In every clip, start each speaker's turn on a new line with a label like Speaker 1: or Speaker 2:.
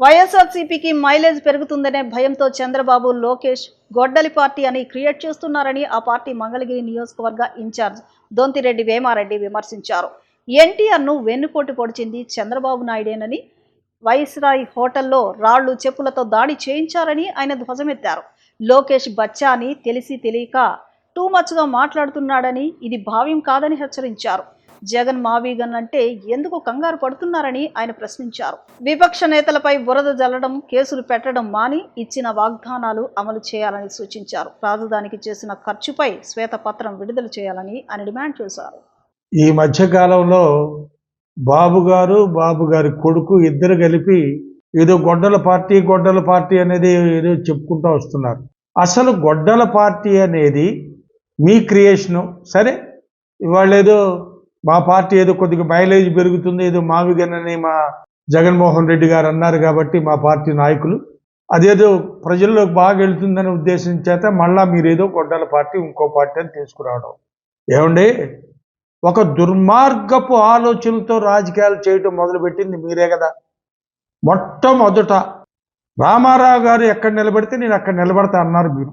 Speaker 1: వైఎస్ఆర్సీపీకి మైలేజ్ పెరుగుతుందనే భయంతో చంద్రబాబు, లోకేష్ గొడ్డలి పార్టీ అని క్రియేట్ చేస్తున్నారని ఆ పార్టీ మంగళగిరి నియోజకవర్గ ఇన్ఛార్జ్ దొంతిరెడ్డి వేమారెడ్డి విమర్శించారు. ఎన్టీఆర్ను వెన్నుపోటు పొడిచింది చంద్రబాబు నాయుడేనని, వైస్రాయ్ హోటల్లో రాళ్లు చెప్పులతో దాడి చేయించారని ఆయన ధ్వజమెత్తారు. లోకేష్ బచ్చా అని తెలిసి తెలియక టూ మచ్గా మాట్లాడుతున్నాడని, ఇది భావ్యం కాదని హెచ్చరించారు. జగన్ మావీగన్ అంటే ఎందుకు కంగారు పడుతున్నారని ఆయన ప్రశ్నించారు. విపక్ష నేతలపై బురద జల్లడం, కేసులు పెట్టడం మాని ఇచ్చిన వాగ్దానాలు అమలు చేయాలని సూచించారు. రాజధానికి చేసిన ఖర్చుపై శ్వేతపత్రం విడుదల చేయాలని ఆయన డిమాండ్ చేశారు.
Speaker 2: ఈ మధ్యకాలంలో బాబు గారి కొడుకు ఇద్దరు కలిపి ఏదో గొడ్డల పార్టీ అనేది ఏదో చెప్పుకుంటూ వస్తున్నారు. అసలు గొడ్డల పార్టీ అనేది మీ క్రియేషను. సరే, ఇవాళ ఏదో మా పార్టీ ఏదో కొద్దిగా మైలేజ్ పెరుగుతుంది, ఏదో మావిగన్ అని మా జగన్మోహన్ రెడ్డి గారు అన్నారు కాబట్టి మా పార్టీ నాయకులు అదేదో ప్రజల్లోకి బాగా వెళ్తుందనే ఉద్దేశం చేత మళ్ళా మీరేదో గొడ్డల పార్టీ ఇంకో పార్టీ అని తీసుకురావడం. ఏమండి, ఒక దుర్మార్గపు ఆలోచనలతో రాజకీయాలు చేయటం మొదలుపెట్టింది మీరే కదా. మొట్టమొదట రామారావు గారు ఎక్కడ నిలబడితే నేను అక్కడ నిలబడతా అన్నారు మీరు.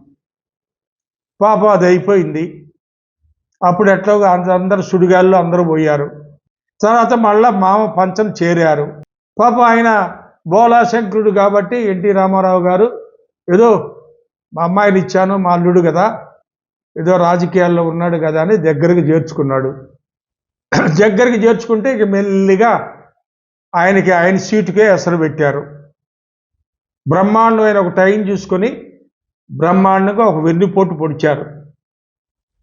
Speaker 2: పాప అది అయిపోయింది. అప్పుడు ఎట్లా అందరు సుడిగాల్లో అందరూ పోయారు. తర్వాత మళ్ళా మామ పంచం చేరారు. పాప ఆయన బోలాశంకరుడు కాబట్టి ఎన్టీ రామారావు గారు ఏదో మా అమ్మాయిని ఇచ్చాను, మా అల్లుడు కదా, ఏదో రాజకీయాల్లో ఉన్నాడు కదా అని దగ్గరికి చేర్చుకున్నాడు. దగ్గరికి చేర్చుకుంటే ఇక మెల్లిగా ఆయన సీటుకే ఎసరు పెట్టారు. బ్రహ్మాండమైన ఒక టైం చూసుకొని బ్రహ్మాండంగా ఒక వెన్నుపోటు పొడిచారు.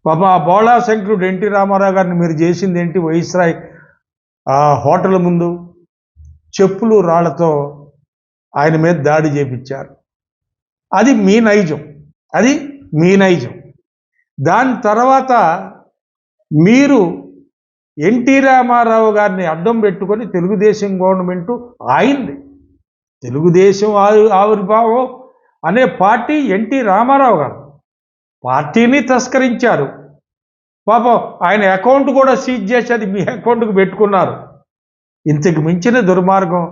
Speaker 2: పాప ఆ బోళాశంకరుడు ఎన్టీ రామారావు గారిని మీరు చేసింది ఏంటి? వైస్రాయ్ హోటల్ ముందు చెప్పులు రాళ్లతో ఆయన మీద దాడి చేపించారు. అది మీ నైజం. దాని తర్వాత మీరు ఎన్టీ రామారావు గారిని అడ్డం పెట్టుకొని తెలుగుదేశం గవర్నమెంటు ఆయింది. తెలుగుదేశం ఆవిర్భావం అనే పార్టీ ఎన్టీ రామారావు గారు పార్టీని తస్కరించారు. పాపం ఆయన అకౌంట్ కూడా సీజ్ చేసి అది మీ అకౌంట్కి పెట్టుకున్నారు. ఇంతకు మించిన దుర్మార్గం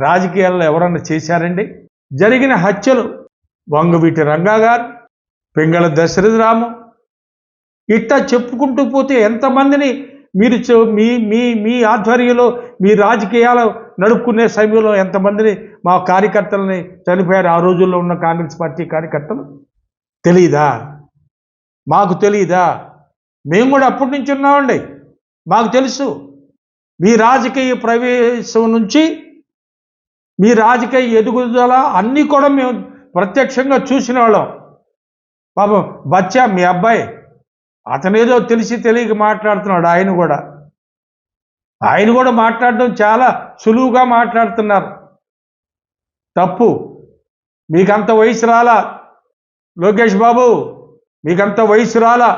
Speaker 2: రాజకీయాల్లో ఎవరన్నా చేశారండి? జరిగిన హత్యలు వంగవీటి రంగా గారు, పింగళ దశరథరాము, ఇట్టా చెప్పుకుంటూ పోతే ఎంతమందిని మీరు మీ ఆధ్వర్యంలో మీ రాజకీయాలు నడుపుకునే సమయంలో ఎంతమందిని మా కార్యకర్తలని చనిపోయారు. ఆ రోజుల్లో ఉన్న కాంగ్రెస్ పార్టీ కార్యకర్తలు తెలీదా? మాకు తెలీదా? మేము కూడా అప్పటి నుంచి ఉన్నామండి, మాకు తెలుసు. మీ రాజకీయ ప్రవేశం నుంచి మీ రాజకీయ ఎదుగుదల అన్నీ కూడా మేము ప్రత్యక్షంగా చూసిన వాళ్ళం. పాపం బచ్చా మీ అబ్బాయి అతనేదో తెలిసి తెలియక మాట్లాడుతున్నాడు. ఆయన కూడా మాట్లాడడం చాలా సులువుగా మాట్లాడుతున్నారు. తప్పు. మీకంత వయసు రాలా లోకేష్ బాబు, మీకంత వయసు రాలా.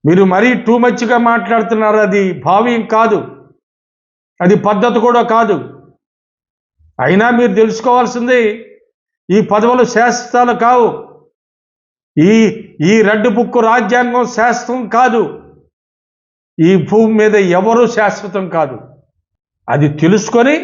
Speaker 2: మీరు మరీ టూ మచ్గా మాట్లాడుతున్నారు. అది భావ్యం కాదు, అది పద్ధతి కూడా కాదు. అయినా మీరు తెలుసుకోవాల్సింది, ఈ పదవులు శాశ్వతాలు కావు. ఈ రెడ్డు బుక్కు రాజ్యాంగం శాశ్వతం కాదు. ఈ భూమి మీద ఎవరూ శాశ్వతం కాదు. అది తెలుసుకొని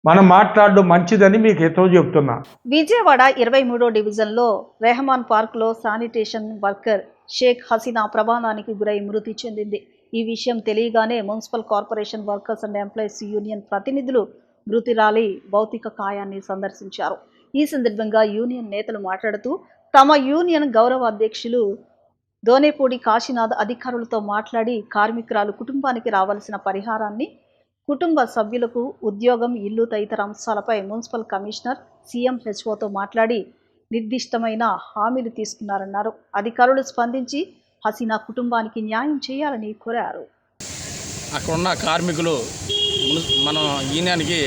Speaker 2: మనం మాట్లాడడం మంచిదని మీకు ఎతో చెప్తున్నా.
Speaker 1: విజయవాడ 23వ డివిజన్లో రెహమాన్ పార్క్లో శానిటేషన్ వర్కర్ షేక్ హసీనా ప్రమాదానికి గురై మృతి చెందింది. ఈ విషయం తెలియగానే municipal corporation workers and employees union ప్రతినిధులు మృతురాలి భౌతిక కాయాన్ని సందర్శించారు. ఈ సందర్భంగా యూనియన్ నేతలు మాట్లాడుతూ తమ యూనియన్ గౌరవ అధ్యక్షులు దోనేపూడి కాశీనాథ్ అధికారులతో మాట్లాడి కార్మికురాలు కుటుంబానికి రావాల్సిన పరిహారాన్ని, కుటుంబ సభ్యులకు ఉద్యోగం, ఇల్లు తదితర అంశాలపై మున్సిపల్ కమిషనర్ CMHOతో మాట్లాడి నిర్దిష్టమైన హామీలు తీసుకున్నారన్నారు. అధికారులు స్పందించి హసీనా కుటుంబానికి న్యాయం చేయాలని కోరారు.
Speaker 3: అక్కడున్న కార్మికులు మనం యూనియన్ వాళ్ళకి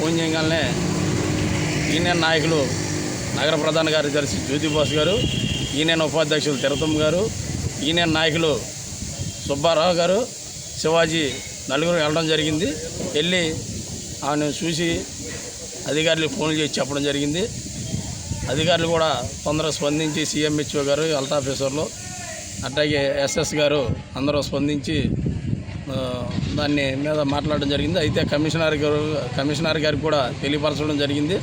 Speaker 3: ఫోన్ చేయగానే యూనియన్ నాయకులు నగర ప్రధాన కార్యదర్శి జ్యోతిబాస్ గారు, యూనియన్ ఉపాధ్యక్షులు తిరుతమ్మ గారు, యూనియన్ నాయకులు సుబ్బారావు గారు, శివాజీ నలుగురు వెళ్ళడం జరిగింది. వెళ్ళి ఆమెను చూసి అధికారులకు ఫోన్లు చేసి చెప్పడం జరిగింది. అధికారులు కూడా తొందరగా స్పందించి CMHO గారు, హెల్త్ ఆఫీసర్లు, అట్లాగే SS గారు అందరూ స్పందించి దాన్ని మీద మాట్లాడడం జరిగింది. అయితే కమిషనర్ గారికి కూడా తెలియపరచడం జరిగింది.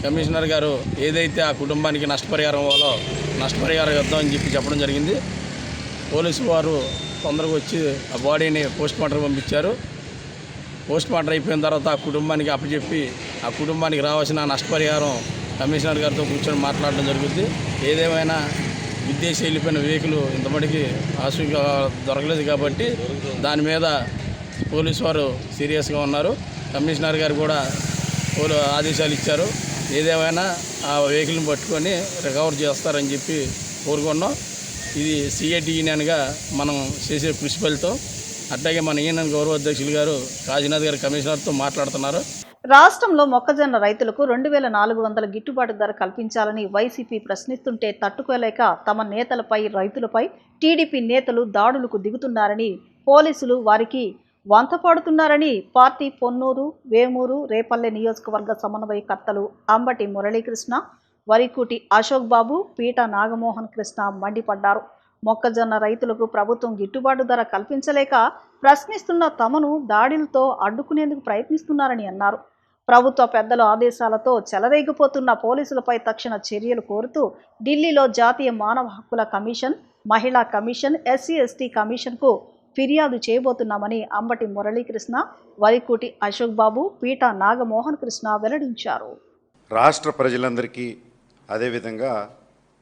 Speaker 3: కమిషనర్ గారు ఏదైతే ఆ కుటుంబానికి నష్టపరిహారం ఇవ్వాలో నష్టపరిహారం ఇద్దామని చెప్పడం జరిగింది. పోలీసు వారు తొందరగా వచ్చి ఆ బాడీని పోస్ట్మార్టం పంపించారు. పోస్ట్మార్టం అయిపోయిన తర్వాత ఆ కుటుంబానికి అప్పచెప్పి ఆ కుటుంబానికి రావాల్సిన నష్టపరిహారం కమిషనర్ గారితో కూర్చొని మాట్లాడడం జరుగుతుంది. ఏదేమైనా విదేశీ వెళ్ళిపోయిన వెహికల్ ఇంతమటికి ఆశగా దొరకలేదు కాబట్టి దాని మీద పోలీసు వారు సీరియస్గా ఉన్నారు. కమిషనర్ గారు కూడా ఆదేశాలు ఇచ్చారు. ఏదేమైనా ఆ వెహికల్ని పట్టుకొని రికవర్ చేస్తారని చెప్పి కోరుకున్నాం. ఇది సిఐటి యూనియన్గా మనం చేసే కృషి ఫలితం. అట్లాగే మన యూనియన్ గౌరవ అధ్యక్షులు గారు కాజీనాథ్ గారు కమిషనర్తో మాట్లాడుతున్నారు.
Speaker 1: రాష్ట్రంలో మొక్కజొన్న రైతులకు 2400 గిట్టుబాటు ధర కల్పించాలని వైసీపీ ప్రశ్నిస్తుంటే తట్టుకోలేక తమ నేతలపై రైతులపై టీడీపీ నేతలు దాడులకు దిగుతున్నారని, పోలీసులు వారికి వంతపాడుతున్నారని పార్టీ పొన్నూరు, వేమూరు, రేపల్లె నియోజకవర్గ సమన్వయకర్తలు అంబటి మురళీకృష్ణ, వరికుటి అశోక్ బాబు, పీట నాగమోహన్ కృష్ణ మండిపడ్డారు. మొక్కజొన్న రైతులకు ప్రభుత్వం గిట్టుబాటు ధర కల్పించలేక ప్రశ్నిస్తున్న తమను దాడులతో అడ్డుకునేందుకు ప్రయత్నిస్తున్నారని అన్నారు. ప్రభుత్వ పెద్దల ఆదేశాలతో చెలరేగిపోతున్న పోలీసులపై తక్షణ చర్యలు కోరుతూ ఢిల్లీలో జాతీయ మానవ హక్కుల కమిషన్, మహిళా కమిషన్, ఎస్సీ/ఎస్టీ కమిషన్కు ఫిర్యాదు చేయబోతున్నామని అంబటి మురళీకృష్ణ, వరికుటి అశోక్ బాబు, పీట నాగమోహన్ కృష్ణ వెల్లడించారు.
Speaker 4: రాష్ట్ర ప్రజలందరికీ అదేవిధంగా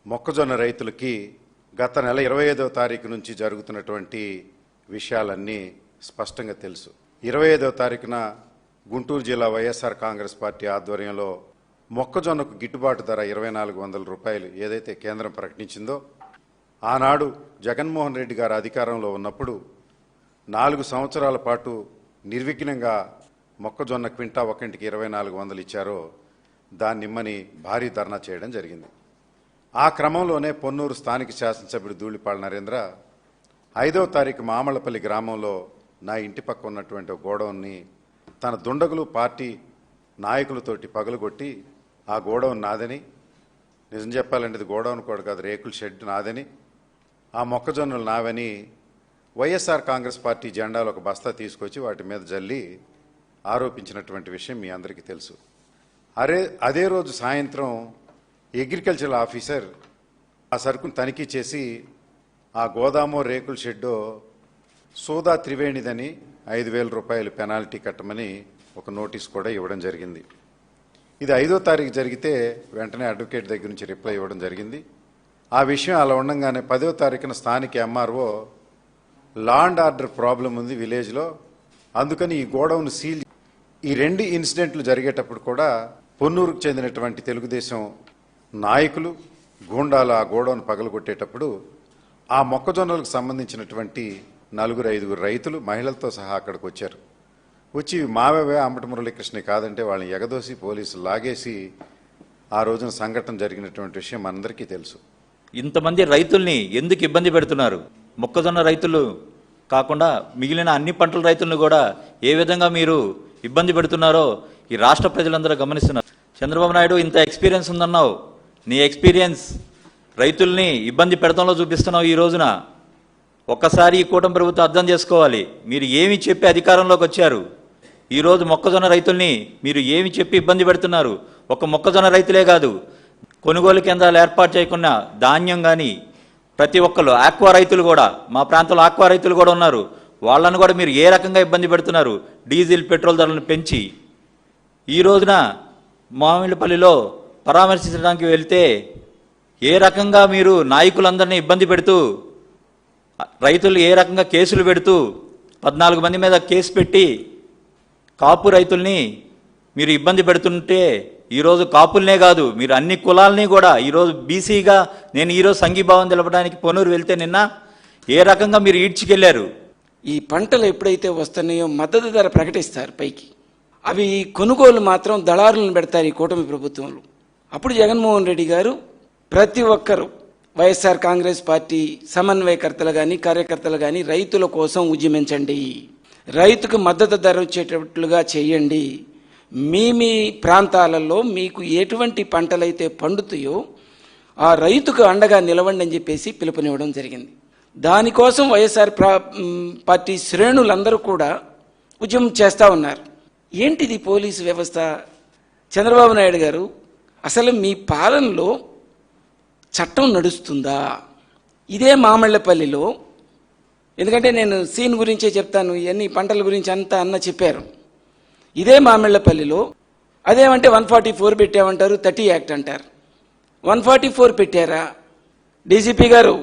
Speaker 4: మొక్కజొన్న రైతులకి గత నెల 25వ తారీఖు నుంచి జరుగుతున్నటువంటి విషయాలన్నీ స్పష్టంగా తెలుసు. 25వ తారీఖున గుంటూరు జిల్లా వైఎస్ఆర్ కాంగ్రెస్ పార్టీ ఆధ్వర్యంలో మొక్కజొన్నకు గిట్టుబాటు ధర 2400 రూపాయలు ఏదైతే కేంద్రం ప్రకటించిందో, ఆనాడు జగన్మోహన్ రెడ్డి గారు అధికారంలో ఉన్నప్పుడు 4 సంవత్సరాల పాటు నిర్విఘ్నంగా మొక్కజొన్న క్వింటా ఒకంటికి 2400 ఇచ్చారో దాన్నిమ్మని భారీ ధర్నా చేయడం జరిగింది. ఆ క్రమంలోనే పొన్నూరు స్థానిక శాసనసభ్యుడు ధూళిపాళ నరేంద్ర 5వ తారీఖు మామళ్ళపల్లి గ్రామంలో నా ఇంటి పక్క ఉన్నటువంటి గోడౌన్ని తన దుండగులు పార్టీ నాయకులతోటి పగలగొట్టి ఆ గోడౌన్ నాదని, నిజం చెప్పాలంటే ఇది గోడౌన్ కూడా కాదు, రేకుల షెడ్ నాదని, ఆ మొక్కజొన్నలు నావని వైఎస్ఆర్ కాంగ్రెస్ పార్టీ జెండాలు ఒక బస్తా తీసుకొచ్చి వాటి మీద జల్లి ఆరోపించినటువంటి విషయం మీ అందరికీ తెలుసు. అదే రోజు సాయంత్రం అగ్రికల్చరల్ ఆఫీసర్ ఆ సరుకును తనిఖీ చేసి ఆ గోదామో రేకుల షెడ్డో సోదా త్రివేణిదని 5000 రూపాయలు పెనాల్టీ కట్టమని ఒక నోటీస్ కూడా ఇవ్వడం జరిగింది. ఇది 5వ తారీఖు జరిగితే వెంటనే అడ్వకేట్ దగ్గర నుంచి రిప్లై ఇవ్వడం జరిగింది. ఆ విషయం అలా ఉండగానే 10వ తారీఖున స్థానిక MRO law and order problem ఉంది విలేజ్లో, అందుకని ఈ గోడౌన్ సీల్. ఈ 2 ఇన్సిడెంట్లు జరిగేటప్పుడు కూడా పొన్నూరుకు చెందినటువంటి తెలుగుదేశం నాయకులు గూండాలు ఆ గోడౌన్ పగలగొట్టేటప్పుడు ఆ మొక్కజొన్నలకు సంబంధించినటువంటి 4-5 రైతులు మహిళలతో సహా అక్కడికి వచ్చారు. వచ్చి మావే అంబటి మురళీకృష్ణ కాదంటే వాళ్ళని ఎగదోసి పోలీసులు లాగేసి ఆ రోజున సంఘటన జరిగినటువంటి విషయం మనందరికీ తెలుసు.
Speaker 5: ఇంతమంది రైతుల్ని ఎందుకు ఇబ్బంది పెడుతున్నారు? మొక్కజొన్న రైతులు కాకుండా మిగిలిన అన్ని పంటల రైతులను కూడా ఏ విధంగా మీరు ఇబ్బంది పెడుతున్నారో ఈ రాష్ట్ర ప్రజలందరూ గమనిస్తున్నారు. చంద్రబాబు నాయుడు ఇంత ఎక్స్పీరియన్స్ ఉందన్నావు, నీ ఎక్స్పీరియన్స్ రైతుల్ని ఇబ్బంది పెడతంలో చూపిస్తున్నావు. ఈ రోజున ఒక్కసారి ఈ కూటమి ప్రభుత్వం అర్థం చేసుకోవాలి. మీరు ఏమి చెప్పి అధికారంలోకి వచ్చారు? ఈరోజు మొక్కజొన్న రైతుల్ని మీరు ఏమి చెప్పి ఇబ్బంది పెడుతున్నారు? ఒక మొక్కజొన్న రైతులే కాదు, కొనుగోలు కేంద్రాలు ఏర్పాటు చేయకుండా ధాన్యం కానీ ప్రతి ఒక్కరు ఆక్వా రైతులు కూడా, మా ప్రాంతంలో ఆక్వా రైతులు కూడా ఉన్నారు, వాళ్ళను కూడా మీరు ఏ రకంగా ఇబ్బంది పెడుతున్నారు? డీజిల్ పెట్రోల్ ధరలను పెంచి ఈ రోజున మామిళ్ళపల్లిలో పరామర్శించడానికి వెళ్తే ఏ రకంగా మీరు నాయకులందరినీ ఇబ్బంది పెడుతూ, రైతులు ఏ రకంగా కేసులు పెడుతూ 14 మంది మీద కేసు పెట్టి కాపు రైతుల్ని మీరు ఇబ్బంది పెడుతుంటే, ఈరోజు కాపులనే కాదు మీరు అన్ని కులాలని కూడా, ఈరోజు బీసీగా నేను ఈరోజు సంఘీభావం తెలపడానికి పొన్నూరు వెళ్తే నిన్న ఏ రకంగా మీరు ఈడ్చుకెళ్లారు?
Speaker 6: ఈ పంటలు ఎప్పుడైతే వస్తున్నాయో మద్దతు ధర ప్రకటిస్తారు పైకి, అవి కొనుగోలు మాత్రం దళారులను పెడతారు ఈ కూటమి ప్రభుత్వంలో. అప్పుడు జగన్మోహన్ రెడ్డి గారు ప్రతి ఒక్కరూ వైఎస్ఆర్ కాంగ్రెస్ పార్టీ సమన్వయకర్తలు కానీ కార్యకర్తలు కానీ రైతుల కోసం ఉద్యమించండి, రైతుకు మద్దతు ధర వచ్చేటట్లుగా చేయండి, మీ ప్రాంతాలలో మీకు ఎటువంటి పంటలైతే పండుతాయో ఆ రైతుకు అండగా నిలవండి అని చెప్పేసి పిలుపునివ్వడం జరిగింది. దానికోసం వైఎస్ఆర్ పార్టీ శ్రేణులందరూ కూడా ఉద్యమం చేస్తూ ఉన్నారు. ఏంటిది పోలీసు వ్యవస్థ? చంద్రబాబు నాయుడు గారు, అసలు మీ పాలనలో చట్టం నడుస్తుందా? ఇదే మామిళ్ళపల్లిలో, ఎందుకంటే నేను సీన్ గురించే చెప్తాను, ఇవన్నీ పంటల గురించి అంతా అన్న చెప్పారు. ఇదే మామిళ్ళపల్లిలో అదేమంటే 144 పెట్టామంటారు, 30 యాక్ట్ అంటారు. 144 పెట్టారా డీజీపీ గారు?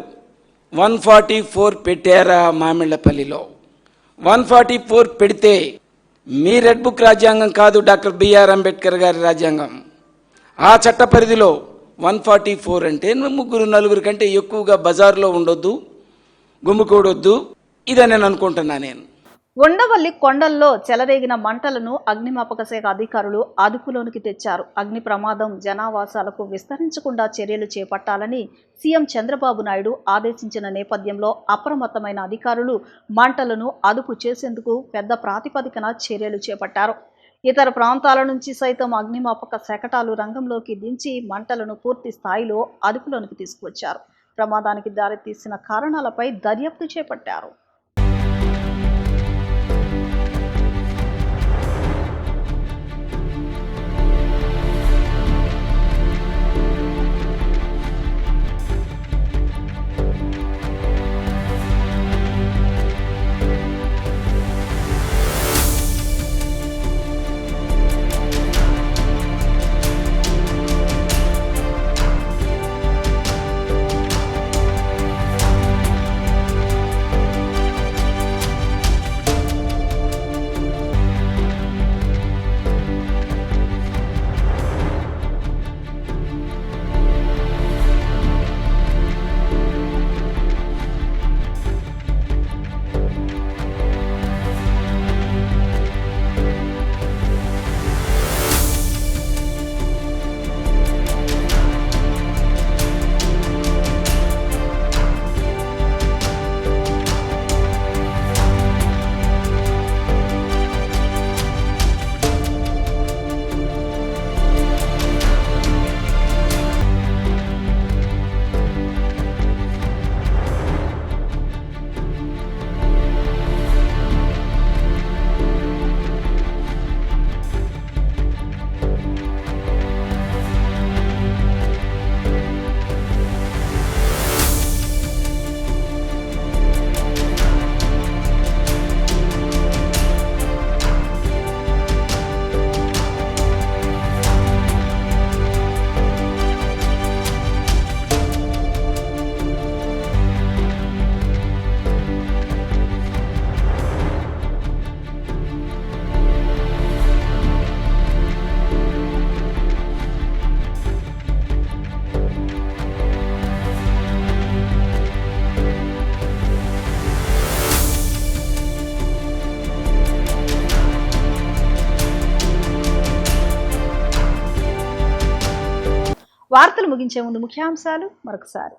Speaker 6: 144 పెట్టారా మామిళ్ళపల్లిలో? 144 పెడితే మీ రెడ్ బుక్ రాజ్యాంగం కాదు, డాక్టర్ బిఆర్ అంబేద్కర్ గారి రాజ్యాంగం. ఆ చట్ట పరిధిలో 144 అంటే 3-4 కంటే ఎక్కువగా బజార్లో ఉండొద్దు, గుమ్ముకూడొద్దు, ఇదే నేను అనుకుంటున్నా. నేను
Speaker 1: ఉండవల్లి కొండల్లో చెలరేగిన మంటలను అగ్నిమాపక శాఖ అధికారులు అదుపులోనికి తెచ్చారు. అగ్ని ప్రమాదం జనావాసాలకు విస్తరించకుండా చర్యలు చేపట్టాలని సీఎం చంద్రబాబు నాయుడు ఆదేశించిన నేపథ్యంలో అప్రమత్తమైన అధికారులు మంటలను అదుపు చేసేందుకు పెద్ద ప్రాతిపదికన చర్యలు చేపట్టారు. ఇతర ప్రాంతాల నుంచి సైతం అగ్నిమాపక శకటాలు రంగంలోకి దించి మంటలను పూర్తి స్థాయిలో అదుపులోనికి తీసుకువచ్చారు. ప్రమాదానికి దారితీసిన కారణాలపై దర్యాప్తు చేపట్టారు. వార్తలు ముగించే ముందు ముఖ్యాంశాలు మరొకసారి.